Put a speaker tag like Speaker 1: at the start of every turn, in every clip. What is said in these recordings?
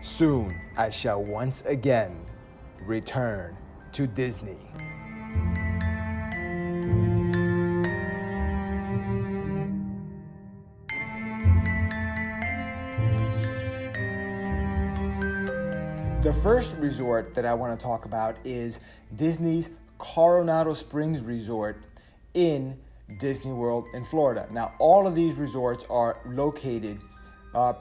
Speaker 1: Soon I shall once again return to Disney. The first resort that I want to talk about is Disney's Coronado Springs Resort in Disney World in Florida. Now, all of these resorts are located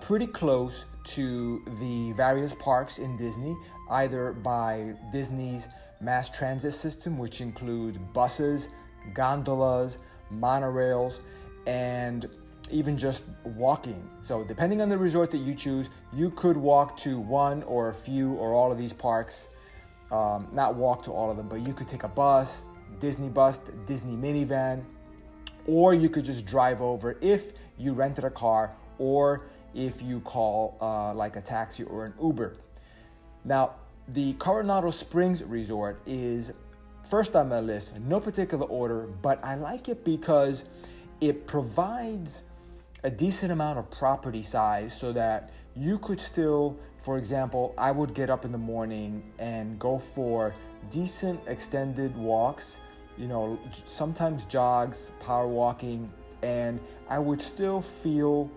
Speaker 1: pretty close to the various parks in Disney, either by Disney's mass transit system, which includes buses, gondolas, monorails, and even just walking. So depending on the resort that you choose, you could walk to one or a few or all of these parks. Not walk to all of them, but you could take a bus, Disney minivan, or you could just drive over if you rented a car or if you call like a taxi or an Uber. Now, the Coronado Springs Resort is first on my list, in no particular order, but I like it because it provides a decent amount of property size so that you could still, for example, I would get up in the morning and go for decent extended walks, sometimes jogs, power walking, and I would still feel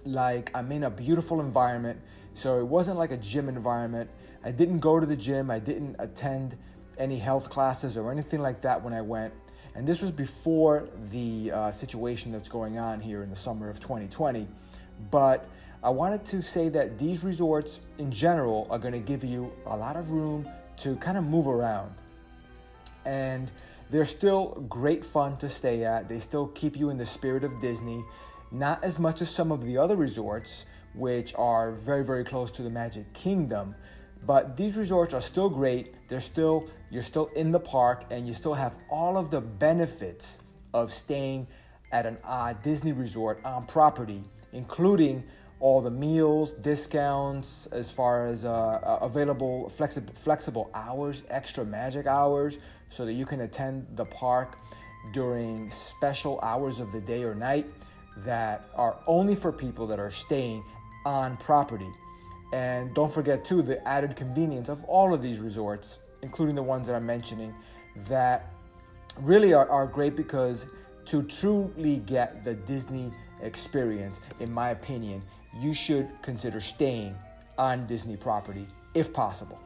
Speaker 1: like I'm in a beautiful environment. So it wasn't like a gym environment. I didn't go to the gym. I didn't attend any health classes or anything like that when I went. And this was before the situation that's going on here in the summer of 2020. But I wanted to say that these resorts in general are going to give you a lot of room to kind of move around. And they're still great fun to stay at. They still keep you in the spirit of Disney. Not as much as some of the other resorts, which are very, very close to the Magic Kingdom. But these resorts are still great. You're still in the park, and you still have all of the benefits of staying at an Disney resort on property, including all the meals, discounts, as far as available flexible hours, extra magic hours, so that you can attend the park during special hours of the day or night that are only for people that are staying on property. And don't forget too the added convenience of all of these resorts, including the ones that I'm mentioning, that really are great, because to truly get the Disney experience, in my opinion, you should consider staying on Disney property if possible.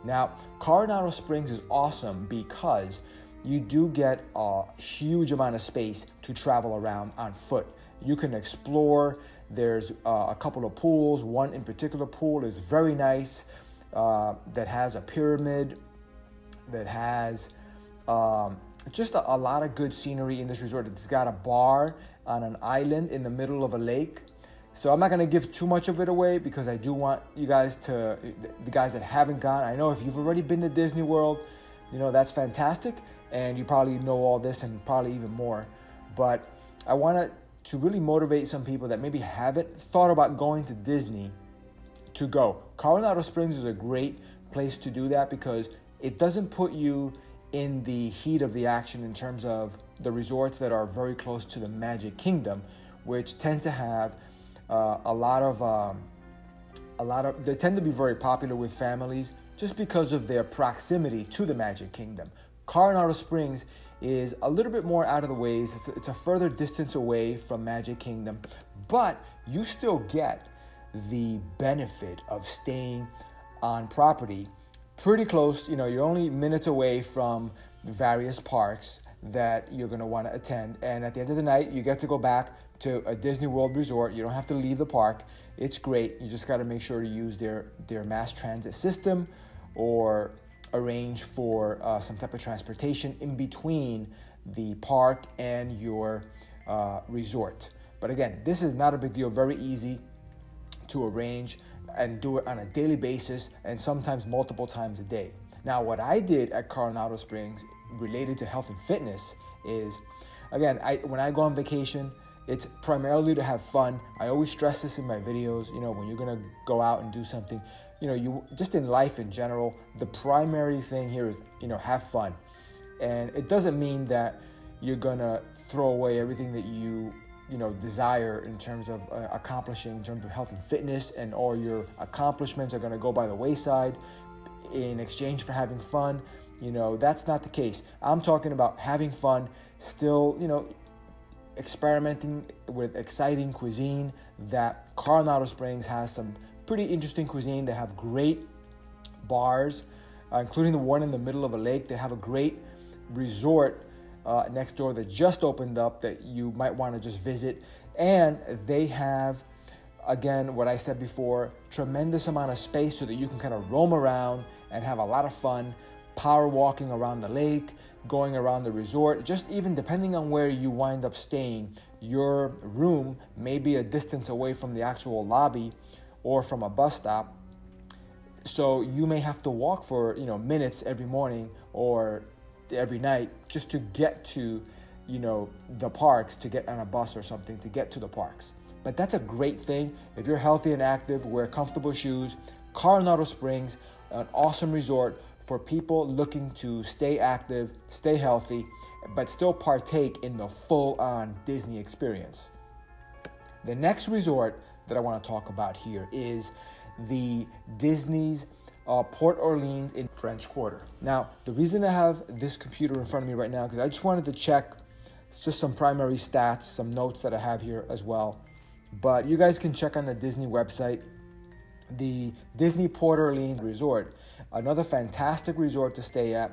Speaker 1: Now, Coronado Springs is awesome because you do get a huge amount of space to travel around on foot. You can explore. There's a couple of pools. One in particular pool is very nice, that has a pyramid, that has just a lot of good scenery in this resort. It's got a bar on an island in the middle of a lake. So I'm not going to give too much of it away, because I do want you guys the guys that haven't gone, I know if you've already been to Disney World, that's fantastic, and you probably know all this and probably even more. But I want to really motivate some people that maybe haven't thought about going to Disney to go. Coronado Springs is a great place to do that, because it doesn't put you in the heat of the action in terms of the resorts that are very close to the Magic Kingdom, which tend to have they tend to be very popular with families just because of their proximity to the Magic Kingdom. Coronado Springs is a little bit more out of the ways. It's a further distance away from Magic Kingdom, but you still get the benefit of staying on property pretty close. You're only minutes away from the various parks that you're going to want to attend. And at the end of the night, you get to go back to a Disney World resort. You don't have to leave the park. It's great. You just got to make sure to use their mass transit system, or arrange for some type of transportation in between the park and your resort. But again, this is not a big deal. Very easy to arrange and do it on a daily basis, and sometimes multiple times a day. Now, what I did at Coronado Springs related to health and fitness is, again, when I go on vacation, it's primarily to have fun. I always stress this in my videos. When you're gonna go out and do something, you just in life in general, the primary thing here is, have fun. And it doesn't mean that you're gonna throw away everything that you desire in terms of accomplishing in terms of health and fitness, and all your accomplishments are going to go by the wayside in exchange for having fun. That's not the case. I'm talking about having fun, still, experimenting with exciting cuisine. That Coronado Springs has some pretty interesting cuisine. They have great bars, including the one in the middle of a lake. They have a great resort next door that just opened up that you might want to just visit. And they have, again, what I said before, tremendous amount of space so that you can kind of roam around and have a lot of fun, power walking around the lake, going around the resort. Just even depending on where you wind up staying, your room may be a distance away from the actual lobby or from a bus stop. So you may have to walk for minutes every morning or every night just to get to the parks, to get on a bus or something to get to the parks. But that's a great thing. If you're healthy and active, wear comfortable shoes. Coronado Springs, an awesome resort for people looking to stay active, stay healthy, but still partake in the full-on Disney experience. The next resort that I want to talk about here is the Disney's Port Orleans in French Quarter. Now, the reason I have this computer in front of me right now, because I just wanted to check just some primary stats, some notes that I have here as well. But you guys can check on the Disney website. The Disney Port Orleans Resort, another fantastic resort to stay at.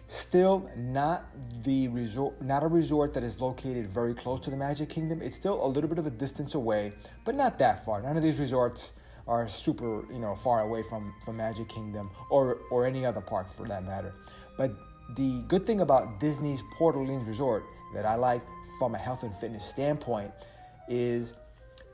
Speaker 1: Still not a resort that is located very close to the Magic Kingdom. It's still a little bit of a distance away, but not that far. None of these resorts are super, far away from Magic Kingdom or any other park for that matter. But the good thing about Disney's Port Orleans Resort that I like from a health and fitness standpoint is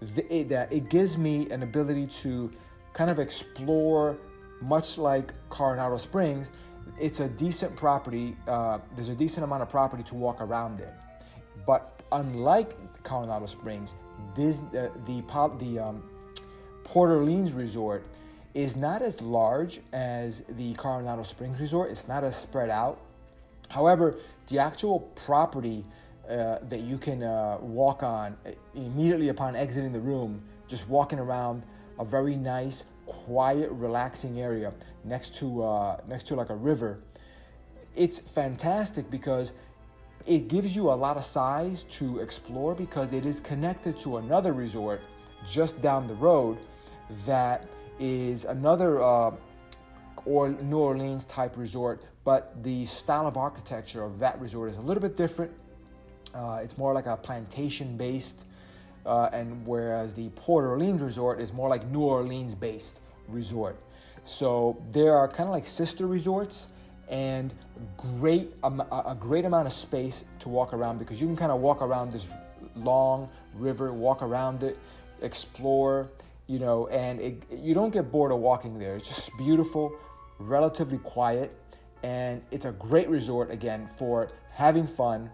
Speaker 1: that it gives me an ability to kind of explore, much like Coronado Springs. It's a decent property. There's a decent amount of property to walk around in. But unlike Coronado Springs, the Port Orleans Resort is not as large as the Coronado Springs Resort. It's not as spread out. However, the actual property that you can walk on immediately upon exiting the room, just walking around a very nice, quiet, relaxing area next to like a river. It's fantastic because it gives you a lot of size to explore, because it is connected to another resort just down the road that is another or New Orleans type resort, but the style of architecture of that resort is a little bit different. It's more like a plantation based, and whereas the Port Orleans Resort is more like New Orleans based resort. So there are kind of like sister resorts, and a great amount of space to walk around, because you can kind of walk around this long river, walk around it, explore, and you don't get bored of walking there. It's just beautiful, relatively quiet, and it's a great resort, again, for having fun,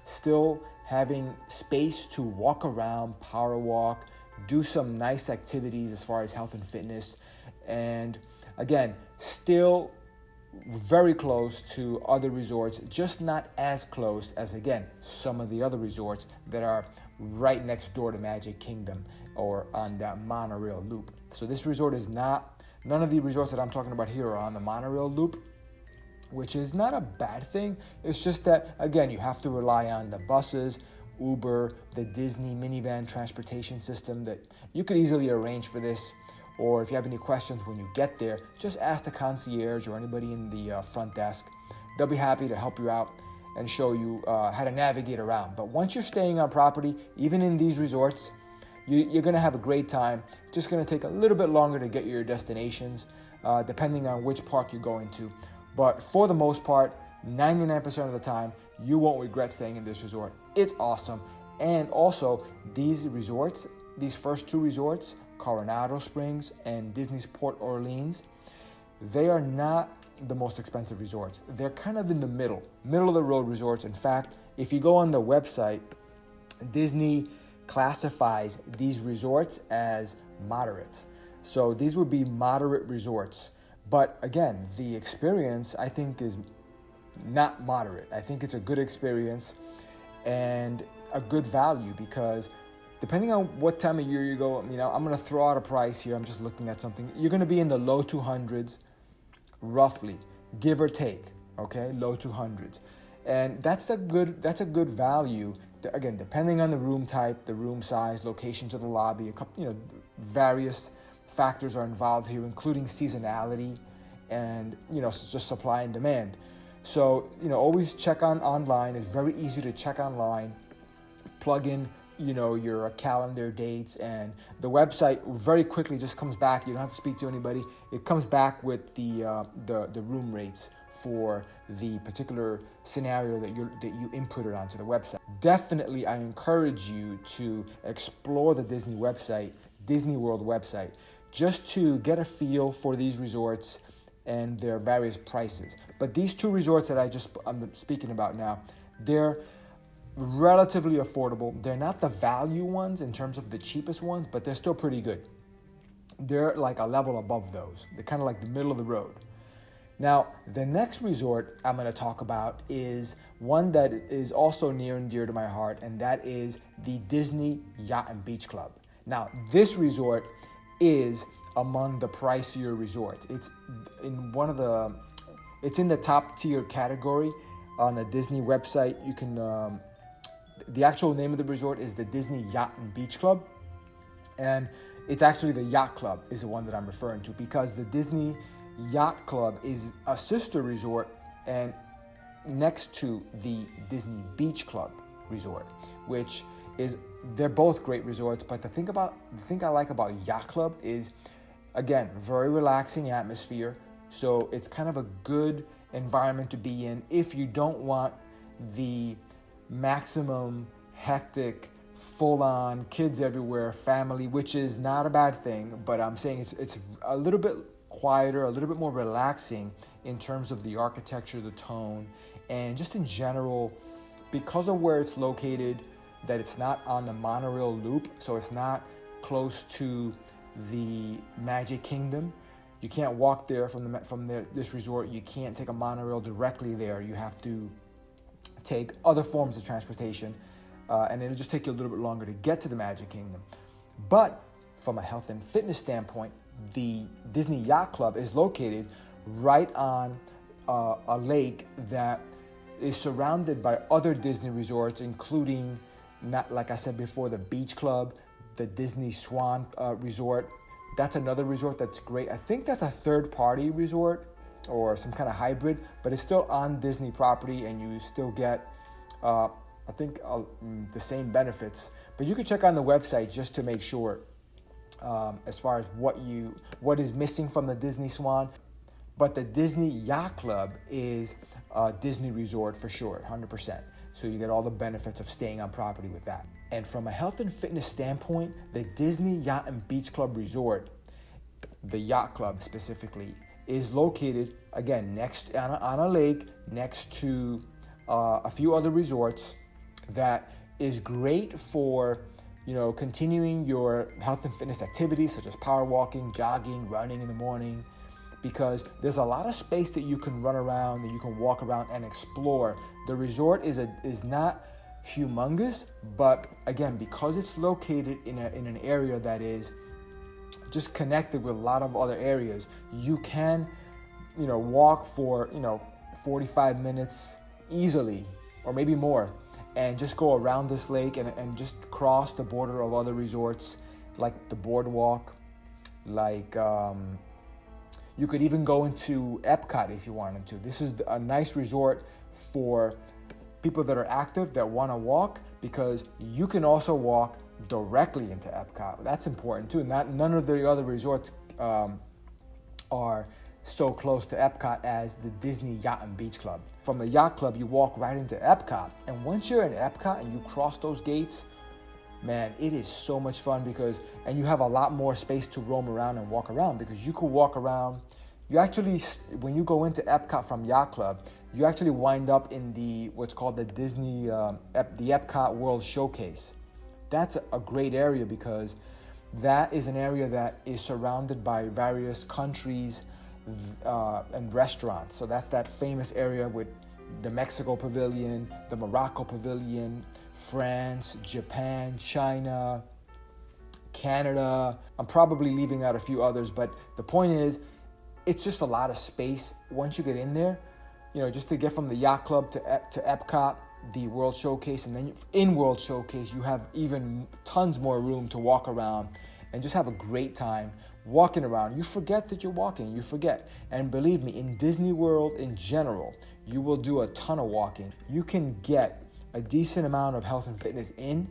Speaker 1: still having space to walk around, power walk, do some nice activities as far as health and fitness, and again, still very close to other resorts, just not as close as, again, some of the other resorts that are right next door to Magic Kingdom or on that monorail loop. So this resort is not, none of the resorts that I'm talking about here are on the monorail loop, which is not a bad thing. It's just that, again, you have to rely on the buses, Uber, the Disney minivan transportation system that you could easily arrange for this. Or if you have any questions when you get there, just ask the concierge or anybody in the front desk. They'll be happy to help you out and show you how to navigate around. But once you're staying on property, even in these resorts, you're going to have a great time. It's just going to take a little bit longer to get your destinations, depending on which park you're going to. But for the most part, 99% of the time, you won't regret staying in this resort. It's awesome. And also, these resorts, these first two resorts, Coronado Springs and Disney's Port Orleans, they are not the most expensive resorts. They're kind of in the middle of the road resorts. In fact, if you go on the website, Disney classifies these resorts as moderate. So these would be moderate resorts. But again, the experience, I think, is not moderate. I think it's a good experience and a good value, because depending on what time of year you go, I'm going to throw out a price here. I'm just looking at something. You're going to be in the low 200s, roughly, give or take. Okay, low 200s, and that's a good value. Again, depending on the room type, the room size, location to the lobby, various factors are involved here, including seasonality and just supply and demand. So always check online. It's very easy to check online. Plug in your calendar dates, and the website very quickly just comes back. You don't have to speak to anybody. It comes back with the room rates for the particular scenario that you inputted onto the website. Definitely, I encourage you to explore the Disney World website, just to get a feel for these resorts and their various prices. But these two resorts that I'm speaking about now, they're relatively affordable. They're not the value ones in terms of the cheapest ones, but they're still pretty good. They're like a level above those. They're kind of like the middle of the road. Now, the next resort I'm going to talk about is one that is also near and dear to my heart, and that is the Disney Yacht and Beach Club. Now, this resort is among the pricier resorts. It's in the top tier category on the Disney website. You can, the actual name of the resort is the Disney Yacht and Beach Club, and it's actually the Yacht Club is the one that I'm referring to, because the Disney Yacht Club is a sister resort and next to the Disney Beach Club resort, which is, they're both great resorts. But the thing I like about Yacht Club is, again, very relaxing atmosphere. So it's kind of a good environment to be in if you don't want the maximum hectic, full-on, kids everywhere, family, which is not a bad thing. But I'm saying it's a little bit quieter, a little bit more relaxing in terms of the architecture, the tone, and just in general, because of where it's located, that it's not on the monorail loop, so it's not close to the Magic Kingdom. You can't walk there from this resort. You can't take a monorail directly there. You have to take other forms of transportation, and it'll just take you a little bit longer to get to the Magic Kingdom. But from a health and fitness standpoint, the Disney Yacht Club is located right on a lake that is surrounded by other Disney resorts, including, not like I said before, the Beach Club, the Disney Swan Resort. That's another resort that's great. I think that's a third-party resort or some kind of hybrid, but it's still on Disney property, and you still get, I think, the same benefits. But you can check on the website just to make sure as far as what is missing from the Disney Swan. But the Disney Yacht Club is a Disney resort for sure, 100%. So you get all the benefits of staying on property with that. And from a health and fitness standpoint, the Disney Yacht and Beach Club Resort, the Yacht Club specifically, is located, again, next on a lake next to a few other resorts. That is great for continuing your health and fitness activities such as power walking, jogging, running in the morning, because there's a lot of space that you can run around, that you can walk around and explore. The resort is not humongous, but again, because it's located in an area that is just connected with a lot of other areas, you can walk for 45 minutes easily, or maybe more, and just go around this lake and just cross the border of other resorts, like the boardwalk, like you could even go into Epcot if you wanted to. This is a nice resort for people that are active, that want to walk, because you can also walk directly into Epcot. That's important too. None of the other resorts are so close to Epcot as the Disney Yacht and Beach Club. From the Yacht Club, you walk right into Epcot, and once you're in Epcot and you cross those gates, man, it is so much fun, and you have a lot more space to roam around and walk around, because you could walk around. You actually, when you go into Epcot from Yacht Club, you actually wind up in what's called the Disney, the Epcot World Showcase. That's a great area, because that is an area that is surrounded by various countries and restaurants. So that's that famous area with the Mexico Pavilion, the Morocco Pavilion, France, Japan, China, Canada. I'm probably leaving out a few others, but the point is, it's just a lot of space once you get in there. You know, just to get from the Yacht Club to Epcot, the World Showcase, and then in World Showcase, you have even tons more room to walk around and just have a great time walking around. You forget that you're walking, you forget. And believe me, in Disney World in general, you will do a ton of walking. You can get a decent amount of health and fitness in,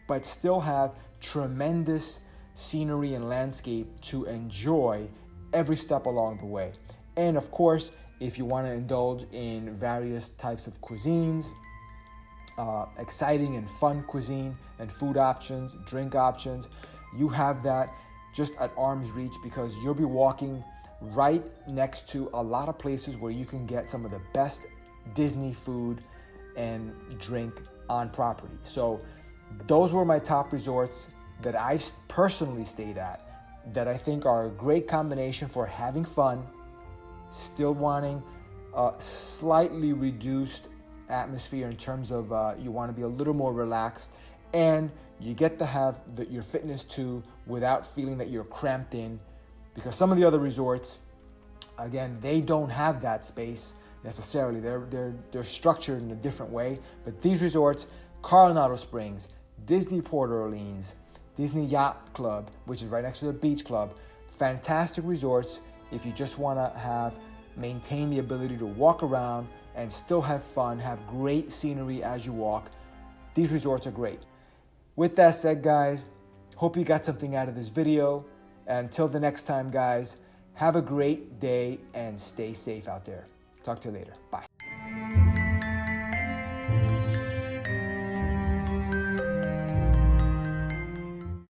Speaker 1: but still have tremendous scenery and landscape to enjoy every step along the way. And of course, if you want to indulge in various types of cuisines, exciting and fun cuisine and food options, drink options, you have that just at arm's reach, because you'll be walking right next to a lot of places where you can get some of the best Disney food and drink on property. So those were my top resorts that I've personally stayed at that I think are a great combination for having fun, still wanting a slightly reduced atmosphere in terms of you want to be a little more relaxed, and you get to have your fitness too without feeling that you're cramped in, because some of the other resorts, again, they don't have that space necessarily. They're structured in a different way. But these resorts, Coronado Springs, Disney Port Orleans, Disney Yacht Club, which is right next to the beach club, fantastic resorts if you just want to maintain the ability to walk around and still have fun, have great scenery as you walk. These resorts are great. With that said, guys, hope you got something out of this video. Until the next time, guys, have a great day and stay safe out there. Talk to you later. Bye.